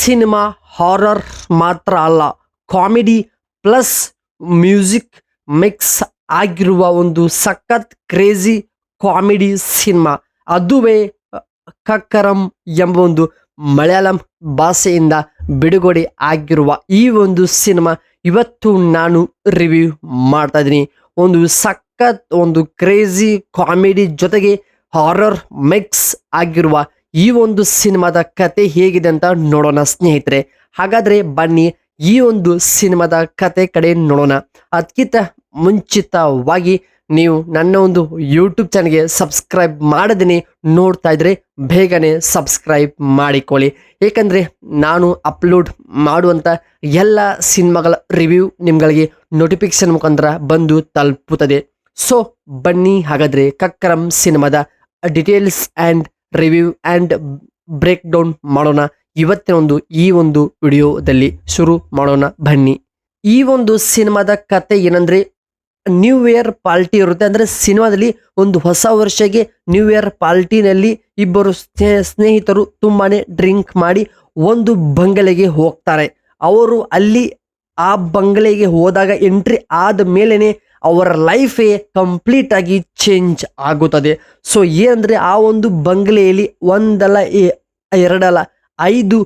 Cinema horror ಮಾತ್ರ ಅಲ್ಲ, comedy plus music mix ಆಗಿರುವ ಒಂದು ಸಖತ್ ಕ್ರೇಜಿ ಕಾಮಿಡಿ ಸಿನಿಮಾ. ಅದುವೇ ಕಕ್ಕರಂ ಎಂಬ ಒಂದು ಮಲಯಾಳಂ ಭಾಷೆಯಿಂದ ಬಿಡುಗಡೆ ಆಗಿರುವ ಈ ಒಂದು ಸಿನಿಮಾ ಇವತ್ತು ನಾನು ರಿವ್ಯೂ ಮಾಡ್ತಾ ಇದ್ದೀನಿ. ಒಂದು ಸಖತ್ ಒಂದು ಕ್ರೇಜಿ ಕಾಮಿಡಿ ಜೊತೆಗೆ ಹಾರರ್ ಮಿಕ್ಸ್ ಆಗಿರುವ ಈ ಒಂದು ಸಿನಿಮಾದ ಕತೆ ಹೇಗಿದೆ ಅಂತ ನೋಡೋಣ ಸ್ನೇಹಿತರೆ. ಹಾಗಾದ್ರೆ ಬನ್ನಿ ಈ ಒಂದು ಸಿನಿಮಾದ ಕತೆ ಕಡೆ ನೋಡೋಣ. ಅದಕ್ಕಿಂತ ಮುಂಚಿತವಾಗಿ ನೀವು ನನ್ನ ಒಂದು ಯೂಟ್ಯೂಬ್ ಚಾನಲ್ಗೆ ಸಬ್ಸ್ಕ್ರೈಬ್ ಮಾಡದೇನೆ ನೋಡ್ತಾ ಇದ್ರೆ ಬೇಗನೆ ಸಬ್ಸ್ಕ್ರೈಬ್ ಮಾಡಿಕೊಳ್ಳಿ. ಏಕೆಂದರೆ ನಾನು ಅಪ್ಲೋಡ್ ಮಾಡುವಂಥ ಎಲ್ಲ ಸಿನಿಮಾಗಳ ರಿವ್ಯೂ ನಿಮ್ಗಳಿಗೆ ನೋಟಿಫಿಕೇಶನ್ ಮುಖಾಂತರ ಬಂದು ತಲುಪುತ್ತದೆ. ಸೊ ಬನ್ನಿ ಹಾಗಾದರೆ ಕಕ್ಕರಂ ಸಿನಿಮಾದ details and review and break down ಮಾಡೋಣ ಇವತ್ತಿನ ಈ ಒಂದು ವಿಡಿಯೋದಲ್ಲಿ. ಶುರು ಮಾಡೋಣ ಬನ್ನಿ. ಈ ಒಂದು ಸಿನಿಮಾದ ಕತೆ ಏನಂದ್ರೆ, ನ್ಯೂ ಇಯರ್ ಪಾರ್ಟಿ ಇರುತ್ತೆ. ಅಂದರೆ ಸಿನಿಮಾದಲ್ಲಿ ಒಂದು ಹೊಸ ವರ್ಷಕ್ಕೆ ನ್ಯೂ ಇಯರ್ ಪಾರ್ಟಿನಲ್ಲಿ ಇಬ್ಬರು ಸ್ನೇಹಿತರು ತುಂಬಾನೇ ಡ್ರಿಂಕ್ ಮಾಡಿ ಒಂದು ಬಂಗಲೆಗೆ ಹೋಗ್ತಾರೆ. ಅವರು ಅಲ್ಲಿ ಆ ಬಂಗಲೆಗೆ ಹೋದಾಗ ಎಂಟ್ರಿ ಆದ ಮೇಲೇನೆ ಅವರ ಲೈಫೇ ಕಂಪ್ಲೀಟ್ ಆಗಿ ಚೇಂಜ್ ಆಗುತ್ತದೆ. ಸೊ ಏನಂದ್ರೆ ಆ ಒಂದು ಬಂಗಲೆಯಲ್ಲಿ ಒಂದಲ್ಲ ಎರಡಲ್ಲ 5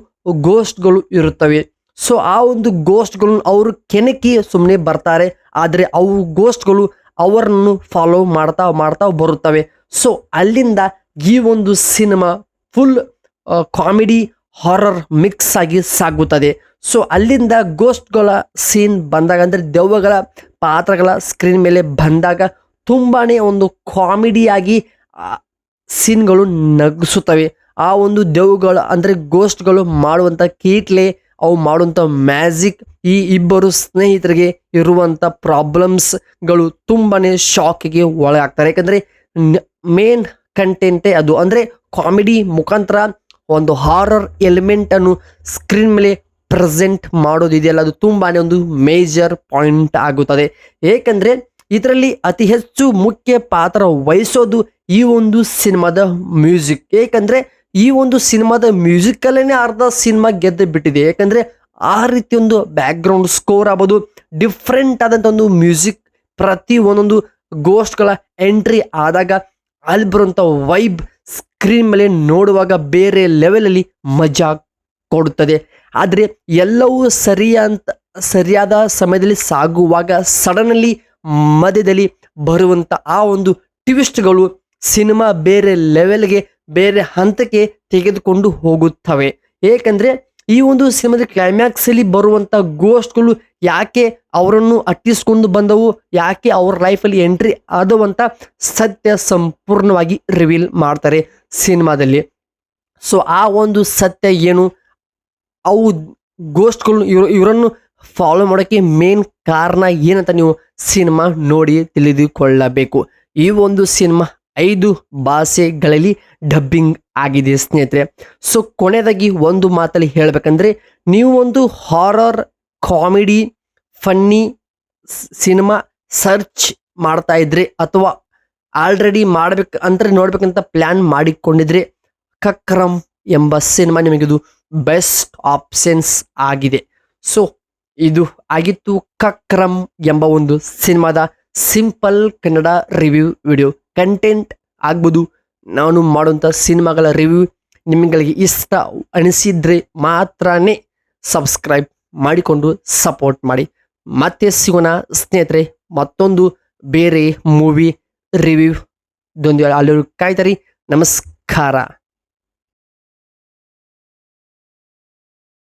ಗೋಸ್ಟ್ಗಳು ಇರುತ್ತವೆ. ಸೊ ಆ ಒಂದು ಗೋಸ್ಟ್ಗಳು ಅವರು ಕೆಣಕಿ ಸುಮ್ಮನೆ ಬರ್ತಾರೆ, ಆದರೆ ಅವು ಗೋಸ್ಟ್ಗಳು ಅವರನ್ನು ಫಾಲೋ ಮಾಡ್ತಾ ಮಾಡ್ತಾ ಬರುತ್ತವೆ. ಸೊ ಅಲ್ಲಿಂದ ಈ ಒಂದು cinema full comedy horror mix ಆಗಿ ಸಾಗುತ್ತದೆ. ಸೊ ಅಲ್ಲಿಂದ ಗೋಸ್ಟ್ಗಳ ಸೀನ್ ಬಂದಾಗ, ಅಂದರೆ ದೆವ್ವಗಳ ಪಾತ್ರಗಳ ಸ್ಕ್ರೀನ್ ಮೇಲೆ ಬಂದಾಗ ತುಂಬಾನೇ ಒಂದು ಕಾಮಿಡಿಯಾಗಿ ಸೀನ್ಗಳು ನಗಿಸುತ್ತವೆ. ಆ ಒಂದು ದೆವ್ವಗಳು ಅಂದರೆ ಗೋಸ್ಟ್ಗಳು ಮಾಡುವಂಥ ಕೀಟ್ಲೆ, ಅವು ಮಾಡುವಂಥ ಮ್ಯಾಜಿಕ್, ಈ ಇಬ್ಬರು ಸ್ನೇಹಿತರಿಗೆ ಇರುವಂಥ ಪ್ರಾಬ್ಲಮ್ಸ್ಗಳು ತುಂಬಾನೇ ಶಾಕಿಗೆ ಒಳಗಾಗ್ತಾರೆ. ಯಾಕಂದರೆ ಮೇನ್ ಕಂಟೆಂಟೇ ಅದು. ಅಂದರೆ ಕಾಮಿಡಿ ಮುಖಾಂತರ ಒಂದು ಹಾರರ್ ಎಲಿಮೆಂಟ್ ಅನ್ನು ಸ್ಕ್ರೀನ್ ಮೇಲೆ ಪ್ರೆಸೆಂಟ್ ಮಾಡೋದಿದೆಯಲ್ಲ, ಅದು ತುಂಬಾನೇ ಒಂದು ಮೇಜರ್ ಪಾಯಿಂಟ್ ಆಗುತ್ತದೆ. ಏಕೆಂದರೆ ಇದರಲ್ಲಿ ಅತಿ ಹೆಚ್ಚು ಮುಖ್ಯ ಪಾತ್ರ ವಹಿಸೋದು ಈ ಒಂದು ಸಿನಿಮಾದ ಮ್ಯೂಸಿಕ್. ಏಕೆಂದರೆ ಈ ಒಂದು ಸಿನಿಮಾದ ಮ್ಯೂಸಿಕಲ್ಲೇ ಅರ್ಧ ಸಿನಿಮಾ ಗೆದ್ದು ಬಿಟ್ಟಿದೆ. ಯಾಕಂದರೆ ಆ ರೀತಿ ಒಂದು ಬ್ಯಾಕ್ಗ್ರೌಂಡ್ ಸ್ಕೋರ್ ಆಗ್ಬೋದು, ಡಿಫ್ರೆಂಟ್ ಆದಂಥ ಒಂದು ಮ್ಯೂಸಿಕ್, ಪ್ರತಿ ಒಂದೊಂದು ಗೋಸ್ಟ್ಗಳ ಎಂಟ್ರಿ ಆದಾಗ ಅಲ್ಲಿ ಬರುವಂಥ ವೈಬ್ ಸ್ಕ್ರೀನ್ ಮೇಲೆ ನೋಡುವಾಗ ಬೇರೆ ಲೆವೆಲಲ್ಲಿ ಮಜಾ ಕೊಡುತ್ತದೆ. ಆದರೆ ಎಲ್ಲವೂ ಸರಿಯಾದ ಸಮಯದಲ್ಲಿ ಸಾಗುವಾಗ ಸಡನ್ಲಿ ಮಧ್ಯದಲ್ಲಿ ಬರುವಂಥ ಆ ಒಂದು ಟ್ವಿಸ್ಟ್ಗಳು ಸಿನಿಮಾ ಬೇರೆ ಲೆವೆಲ್ಗೆ, ಬೇರೆ ಹಂತಕ್ಕೆ ತೆಗೆದುಕೊಂಡು ಹೋಗುತ್ತವೆ. ಏಕೆಂದರೆ ಈ ಒಂದು ಸಿನಿಮಾದ ಕ್ಲೈಮ್ಯಾಕ್ಸಲ್ಲಿ ಬರುವಂಥ ಗೋಸ್ಟ್ಗಳು ಯಾಕೆ ಅವರನ್ನು ಅಟ್ಟಿಸ್ಕೊಂಡು ಬಂದವು, ಯಾಕೆ ಅವ್ರ ಲೈಫಲ್ಲಿ ಎಂಟ್ರಿ ಆದವು ಅಂತ ಸತ್ಯ ಸಂಪೂರ್ಣವಾಗಿ ರಿವೀಲ್ ಮಾಡ್ತಾರೆ ಸಿನಿಮಾದಲ್ಲಿ. ಸೊ ಆ ಒಂದು ಸತ್ಯ ಏನು, ಅವು ಗೋಸ್ಟ್ಗಳು ಇವರನ್ನು ಫಾಲೋ ಮಾಡೋಕ್ಕೆ ಮೇನ್ ಕಾರಣ ಏನಂತ ನೀವು ಸಿನಿಮಾ ನೋಡಿ ತಿಳಿದುಕೊಳ್ಳಬೇಕು. ಈ ಒಂದು ಸಿನಿಮಾ 5 ಭಾಷೆಗಳಲ್ಲಿ ಡಬ್ಬಿಂಗ್ ಆಗಿದೆ ಸ್ನೇಹಿತರೆ. ಸೊ ಕೊನೆಯದಾಗಿ ಒಂದು ಮಾತಲ್ಲಿ ಹೇಳಬೇಕಂದ್ರೆ, ನೀವು ಒಂದು horror comedy funny cinema search ಮಾಡ್ತಾ ಇದ್ರೆ, ಅಥವಾ ಆಲ್ರೆಡಿ ನೋಡ್ಬೇಕಂತ ಪ್ಲ್ಯಾನ್ ಮಾಡಿಕೊಂಡಿದ್ರೆ, ಕಕ್ಕರಂ ಎಂಬ ಸಿನಿಮಾ ನಿಮಗಿದು ಬೆಸ್ಟ್ ಆಪ್ಷನ್ಸ್ ಆಗಿದೆ. ಸೊ ಇದು ಆಗಿತ್ತು ಕಕ್ಕರಂ ಎಂಬ ಒಂದು ಸಿನಿಮಾದ simple Kannada review video. Content ಆಗ್ಬೋದು, ನಾನು ಮಾಡುವಂಥ ಸಿನಿಮಾಗಳ ರಿವ್ಯೂ ನಿಮಗೆ ಇಷ್ಟ ಅನಿಸಿದ್ರೆ ಮಾತ್ರನೇ ಸಬ್ಸ್ಕ್ರೈಬ್ ಮಾಡಿಕೊಂಡು ಸಪೋರ್ಟ್ ಮಾಡಿ. ಮತ್ತೆ ಸಿಗೋಣ ಸ್ನೇಹಿತರೆ ಮತ್ತೊಂದು ಬೇರೆ ಮೂವಿ ರಿವ್ಯೂ ದೊಂದಿಗೆ. ಅಲ್ಲಿ ಕಾಯ್ತಾರಿ. ನಮಸ್ಕಾರ.